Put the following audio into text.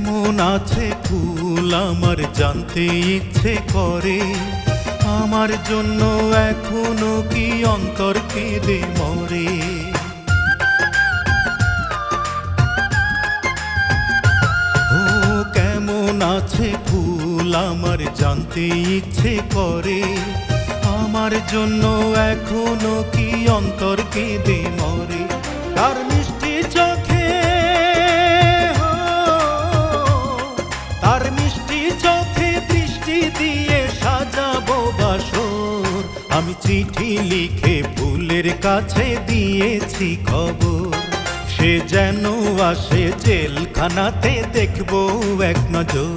কেমন আছে ফুল আমার জানতে ইচ্ছে করে, আমার জন্য এখনো কি অন্তর কেঁদে মরে। ও কেমন আছে ফুল আমার জানতে ইচ্ছে করে, আমার জন্য এখনো কি অন্তর কেঁদে মরে। তার মিষ্টি চোখে, তার মিষ্টি চোখে দৃষ্টি দিয়ে সাজাবো বাসর। আমি চিঠি লিখে ফুলের কাছে দিয়েছি খবর, সে যেন আসে জেলখানাতে দেখবো এক নজর।